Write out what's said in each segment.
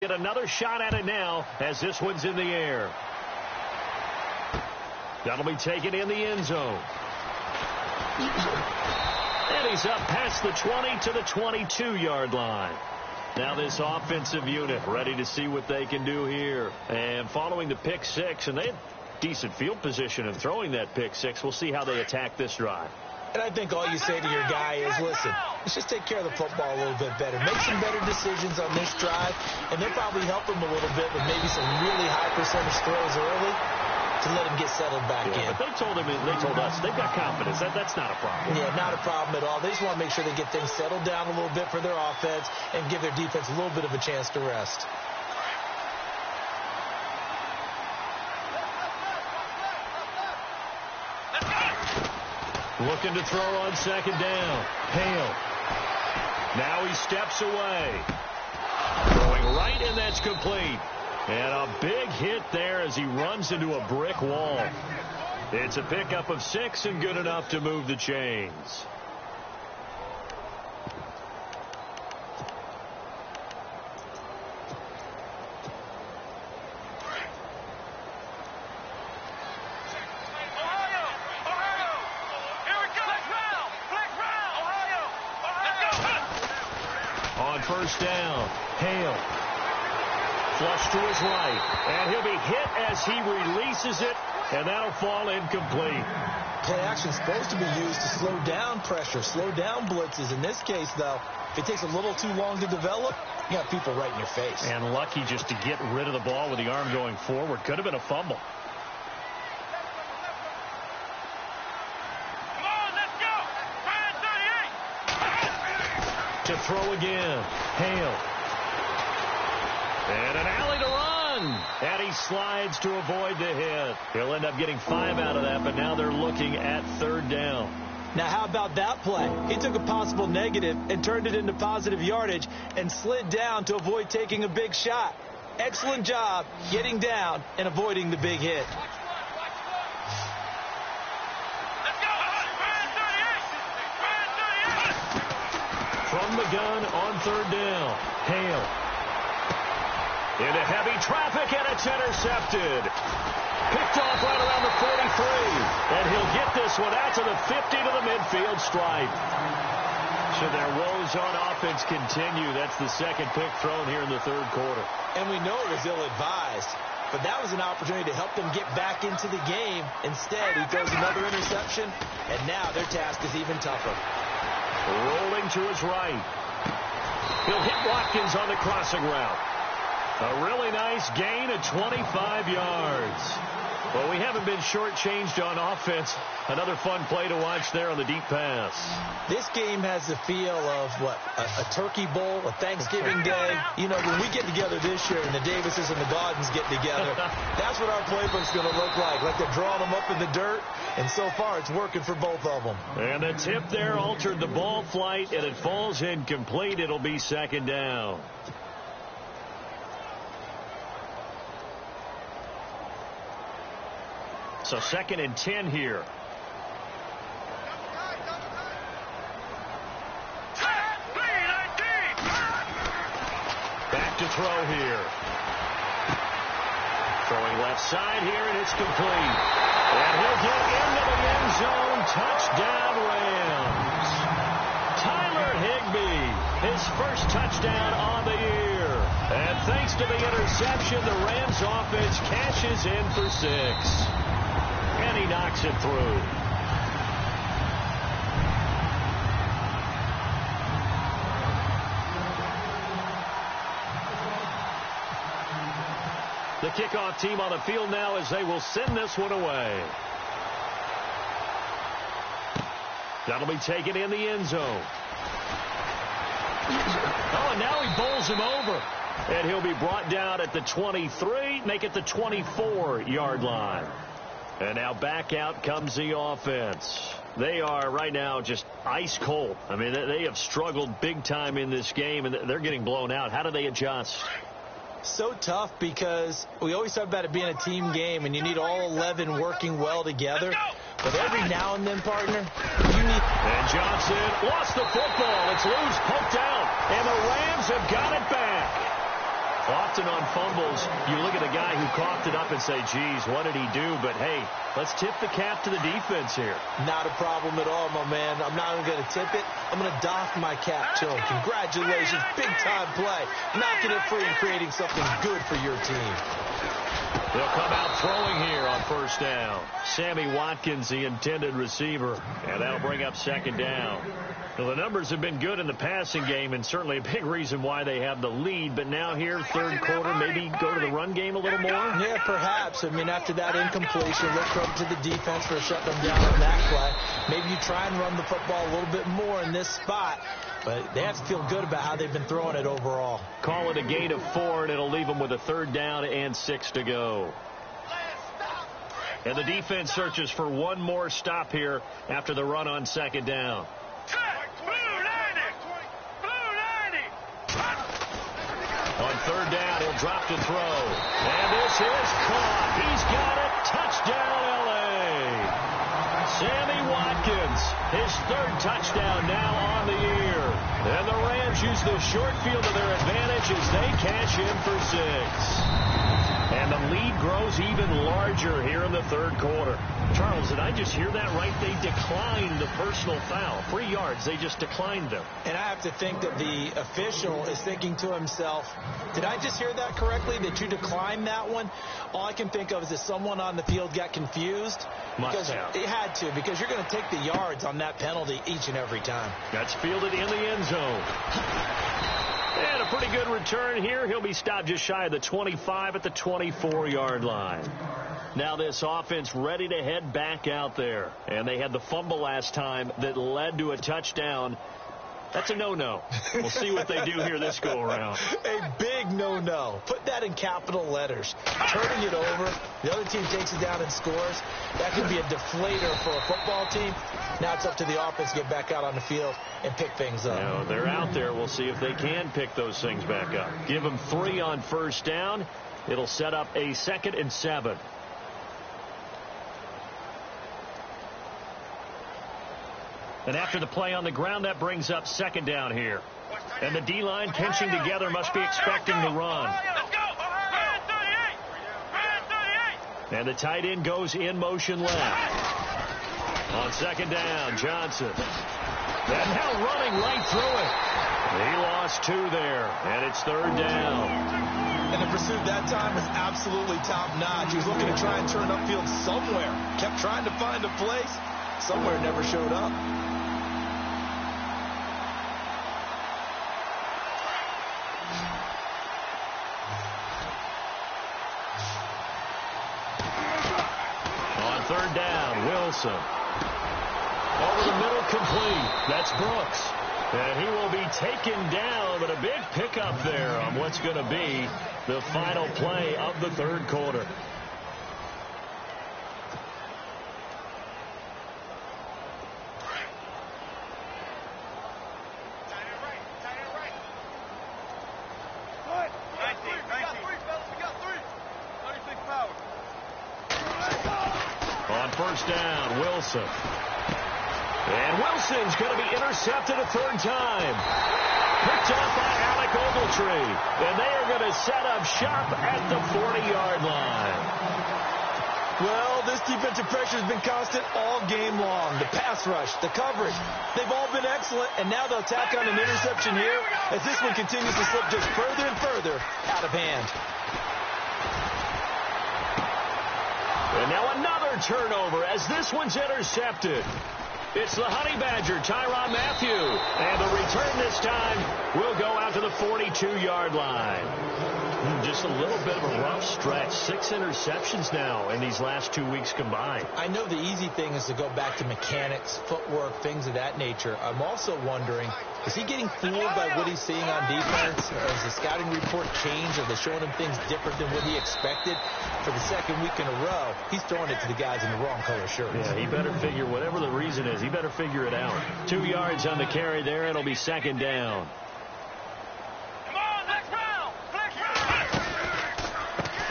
Get another shot at it now as this one's in the air. That'll be taken in the end zone. And he's up past the 20 to the 22-yard line. Now this offensive unit ready to see what they can do here. And following the pick six, and they had decent field position in throwing that pick six. We'll see how they attack this drive. And I think all you say to your guy is, listen, let's just take care of the football a little bit better. Make some better decisions on this drive, and they'll probably help him a little bit with maybe some really high percentage throws early to let him get settled back in. But they told us they've got confidence. That's not a problem. Yeah, not a problem at all. They just want to make sure they get things settled down a little bit for their offense and give their defense a little bit of a chance to rest. Looking to throw on second down. Hale. Now he steps away. Throwing right, and that's complete. And a big hit there as he runs into a brick wall. It's a pickup of 6 and good enough to move the chains. First down. Hale. Flush to his right. And he'll be hit as he releases it. And that'll fall incomplete. Play action's supposed to be used to slow down pressure, slow down blitzes. In this case, though, if it takes a little too long to develop, you got people right in your face. And lucky just to get rid of the ball with the arm going forward. Could have been a fumble. To throw again. Hale. And an alley to run. And he slides to avoid the hit. He'll end up getting 5 out of that, but now they're looking at third down. Now, how about that play? He took a possible negative and turned it into positive yardage and slid down to avoid taking a big shot. Excellent job getting down and avoiding the big hit. From the gun on third down. Hale. Into heavy traffic, and it's intercepted. Picked off right around the 43. And he'll get this one out to the 50 to the midfield stripe. Should their woes on offense continue, that's the second pick thrown here in the third quarter. And we know it was ill-advised. But that was an opportunity to help them get back into the game. Instead, he throws another interception, and now their task is even tougher. Rolling to his right. He'll hit Watkins on the crossing route. A really nice gain of 25 yards. Well, we haven't been shortchanged on offense. Another fun play to watch there on the deep pass. This game has the feel of, a turkey bowl, a Thanksgiving day. You know, when we get together this year and the Davises and the Gaudens get together, that's what our playbook's going to look like. Like they're drawing them up in the dirt, and so far it's working for both of them. And the tip there altered the ball flight, and it falls incomplete. It'll be second down. So second and 10 here. Back to throw here. Throwing left side here, and it's complete. And he'll get into the end zone. Touchdown, Rams. Tyler Higbee, his first touchdown on the year. And thanks to the interception, the Rams offense cashes in for 6. And he knocks it through. The kickoff team on the field now as they will send this one away. That'll be taken in the end zone. Oh, and now he bowls him over. And he'll be brought down at the 23, make it the 24-yard line. And now back out comes the offense. They are right now just ice cold. I mean, they have struggled big time in this game, and they're getting blown out. How do they adjust? So tough because we always talk about it being a team game, and you need all 11 working well together. But every now and then, partner, you need... And Johnson lost the football. It's loose, poked out, and the Rams have got it back. Often on fumbles, you look at a guy who coughed it up and say, geez, what did he do? But, hey, let's tip the cap to the defense here. Not a problem at all, my man. I'm not even going to tip it. I'm going to doff my cap to him. Congratulations. Big-time play. Knocking it free and creating something good for your team. They'll come out throwing here on first down. Sammy Watkins, the intended receiver, and that'll bring up second down. Well, the numbers have been good in the passing game, and certainly a big reason why they have the lead. But now here, third quarter, maybe go to the run game a little more? Yeah, perhaps. I mean, after that incompletion, look credit to the defense for shutting them down on that play. Maybe you try and run the football a little bit more in this spot. But they have to feel good about how they've been throwing it overall. Call it a gain of 4, and it'll leave them with a third down and 6 to go. And the defense searches for one more stop here after the run on second down. On third down, he'll drop to throw. And this is caught. He's got it. Touchdown, L.A. Sammy Watkins, his third touchdown now on the year. And the Rams use the short field to their advantage as they cash in for 6. And the lead grows even larger here in the third quarter. Charles, did I just hear that right? They declined the personal foul. 3 yards, they just declined them. And I have to think that the official is thinking to himself, did I just hear that correctly, that you declined that one? All I can think of is that someone on the field got confused. Must have. It had to, because you're going to take the yards on that penalty each and every time. That's fielded in the end zone. And a pretty good return here. He'll be stopped just shy of the 25 at the 24-yard line. Now this offense ready to head back out there. And they had the fumble last time that led to a touchdown. That's a no-no. We'll see what they do here this go-around. A big no-no. Put that in capital letters. Turning it over. The other team takes it down and scores. That could be a deflator for a football team. Now it's up to the offense to get back out on the field and pick things up. Now, they're out there. We'll see if they can pick those things back up. Give them 3 on first down. It'll set up a 2nd and 7. And after the play on the ground, that brings up second down here. And the D-line pinching together must be expecting the run. And the tight end goes in motion left. On second down, Johnson. And now running right through it. He lost 2 there, and it's third down. And the pursuit that time was absolutely top-notch. He was looking to try and turn upfield somewhere. Kept trying to find a place. Somewhere never showed up. On third down, Wilson. Over the middle, complete. That's Brooks. And he will be taken down, but a big pickup there on what's going to be the final play of the third quarter. On first down, Wilson. And Wilson's going to be intercepted a third time. Picked off by Alec Ogletree. And they are going to set up shop at the 40-yard line. Well, this defensive pressure has been constant all game long. The pass rush, the coverage, they've all been excellent. And now they'll tack on an interception here as this one continues to slip just further and further out of hand. And now another turnover as this one's intercepted. It's the Honey Badger, Tyrann Mathieu. And the return this time will go out to the 42-yard line. Just a little bit of a rough stretch. 6 interceptions now in these last 2 weeks combined. I know the easy thing is to go back to mechanics, footwork, things of that nature. I'm also wondering, is he getting fooled by what he's seeing on defense? Or has the scouting report changed? Are they showing him things different than what he expected? For the second week in a row, he's throwing it to the guys in the wrong color shirts. Yeah, he better figure, whatever the reason is, he better figure it out. 2 yards on the carry there. It'll be second down.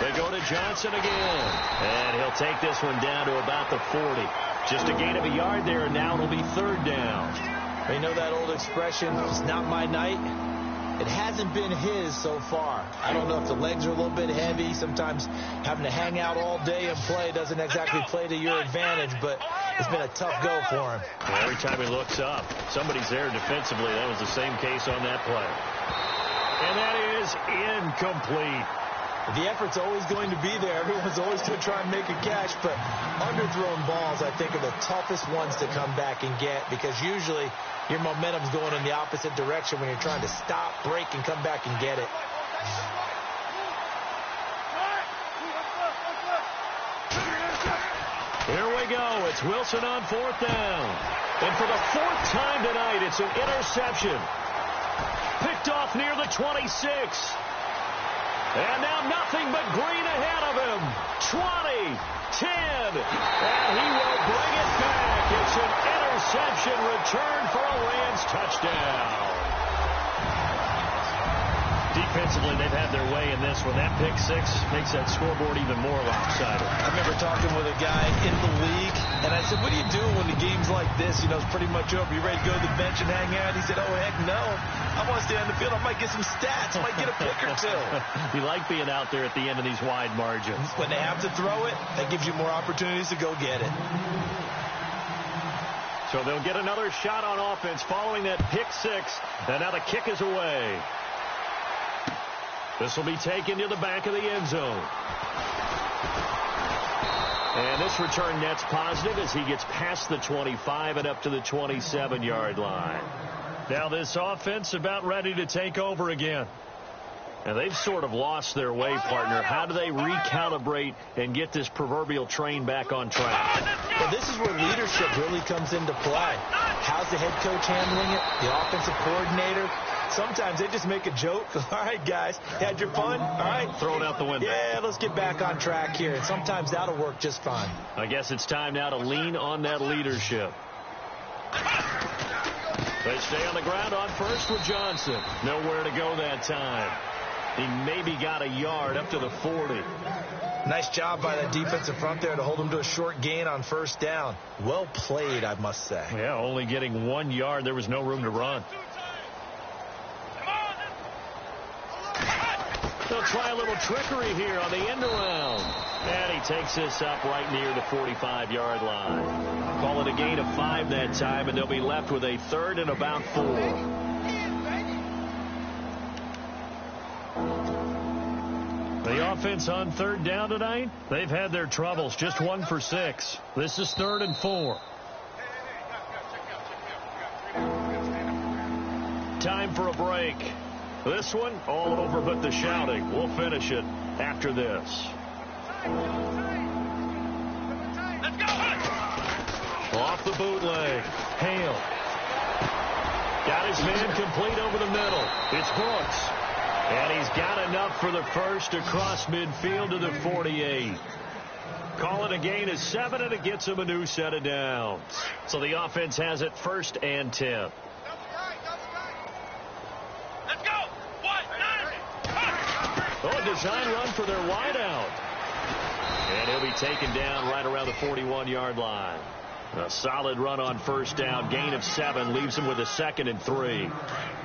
They go to Johnson again. And he'll take this one down to about the 40. Just a gain of a yard there, and now it'll be third down. You know that old expression, it's not my night? It hasn't been his so far. I don't know if the legs are a little bit heavy. Sometimes having to hang out all day and play doesn't exactly play to your advantage, but it's been a tough go for him. Well, every time he looks up, somebody's there defensively. That was the same case on that play. And that is incomplete. The effort's always going to be there. Everyone's always going to try and make a catch, but underthrown balls, I think, are the toughest ones to come back and get because usually your momentum's going in the opposite direction when you're trying to stop, break, and come back and get it. Here we go. It's Wilson on 4th down. And for the 4th time tonight, it's an interception. Picked off near the 26. And now nothing but green ahead of him. 20, 10, and he will bring it back. It's an interception return for a Rams touchdown. Defensively, they've had their way in this one. That pick six makes that scoreboard even more lopsided. I remember talking with a guy in the league, and I said, what do you do when the game's like this? You know, it's pretty much over. You ready to go to the bench and hang out? He said, oh, heck no. I want to stay on the field. I might get some stats. I might get a pick or two. You like being out there at the end of these wide margins. When they have to throw it, that gives you more opportunities to go get it. So they'll get another shot on offense following that pick six, and now the kick is away. This will be taken to the back of the end zone. And this return net's positive as he gets past the 25 and up to the 27-yard line. Now this offense about ready to take over again. And they've sort of lost their way, partner. How do they recalibrate and get this proverbial train back on track? Well, this is where leadership really comes into play. How's the head coach handling it? The offensive coordinator? Sometimes they just make a joke. All right, guys, had your fun? All right. Throw it out the window. Yeah, let's get back on track here. And sometimes that'll work just fine. I guess it's time now to lean on that leadership. They stay on the ground on first with Johnson. Nowhere to go that time. He maybe got a yard up to the 40. Nice job by that defensive front there to hold him to a short gain on first down. Well played, I must say. Yeah, only getting 1 yard. There was no room to run. They'll try a little trickery here on the end around. And he takes this up right near the 45-yard line. Call it a gain of 5 that time, and they'll be left with a 3rd and about 4. The offense on 3rd down tonight, they've had their troubles. Just 1 for 6. This is 3rd and 4. Time for a break. This one, all over but the shouting. We'll finish it after this. Let's go! Off the bootleg. Hale. Got his man complete over the middle. It's Brooks. And he's got enough for the first across midfield to the 48. Call it a gain of 7, and it gets him a new set of downs. So the offense has it 1st and 10. Oh, a design run for their wideout. And he'll be taken down right around the 41-yard line. A solid run on first down. Gain of 7 leaves him with a 2nd and 3.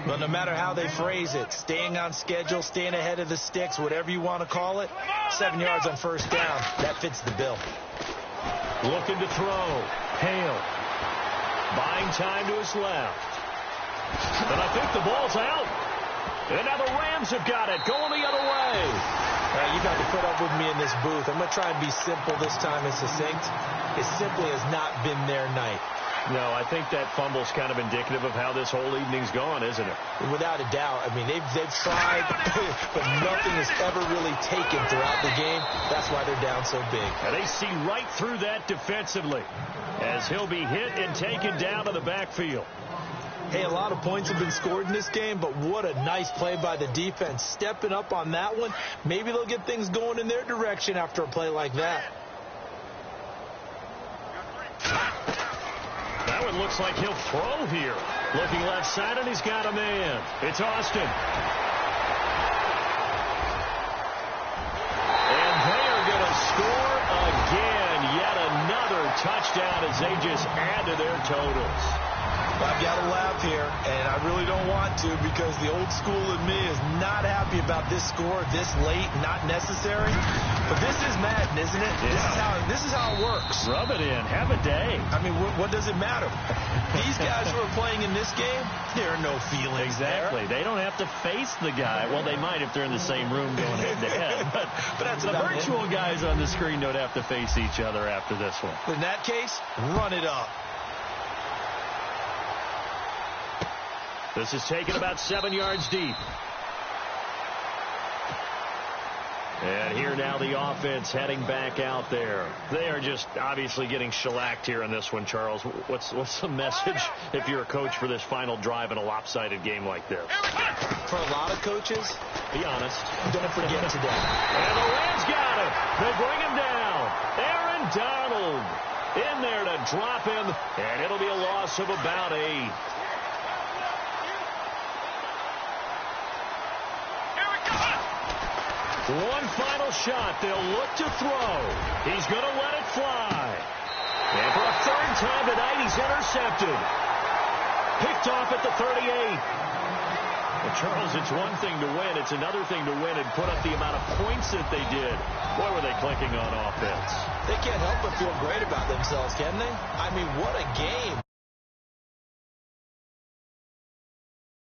But no matter how they phrase it, staying on schedule, staying ahead of the sticks, whatever you want to call it, 7 yards on first down, that fits the bill. Looking to throw. Hale. Buying time to his left. And I think the ball's out. And now the Rams have got it, going the other way. All right, you got to put up with me in this booth. I'm going to try and be simple this time and succinct. It simply has not been their night. No, I think that fumble's kind of indicative of how this whole evening's gone, isn't it? Without a doubt. I mean, they've tried, but nothing has ever really taken throughout the game. That's why they're down so big. And they see right through that defensively as he'll be hit and taken down to the backfield. Hey, a lot of points have been scored in this game, but what a nice play by the defense. Stepping up on that one, maybe they'll get things going in their direction after a play like that. That one looks like he'll throw here. Looking left side, and he's got a man. It's Austin. And they are going to score again. Yet another touchdown as they just add to their totals. I've got to laugh here, and I really don't want to because the old school in me is not happy about this score this late, not necessary. But this is Madden, isn't it? Yeah. This is how it works. Rub it in. Have a day. I mean, what does it matter? These guys who are playing in this game, there are no feelings Exactly. there. They don't have to face the guy. Well, they might if they're in the same room going head-to-head. But that's the about virtual guys on the screen don't have to face each other after this one. In that case, run it up. This is taken about 7 yards deep. And here now the offense heading back out there. They are just obviously getting shellacked here in this one, Charles. What's the message if you're a coach for this final drive in a lopsided game like this? For a lot of coaches, be honest. Don't forget today. And the Rams got him. They bring him down. Aaron Donald in there to drop him. And it'll be a loss of about 8. One final shot. They'll look to throw. He's going to let it fly. And for a third time tonight, he's intercepted. Picked off at the 38. Well, Charles, it's one thing to win. It's another thing to win and put up the amount of points that they did. Boy, were they clicking on offense. They can't help but feel great about themselves, can they? I mean, what a game.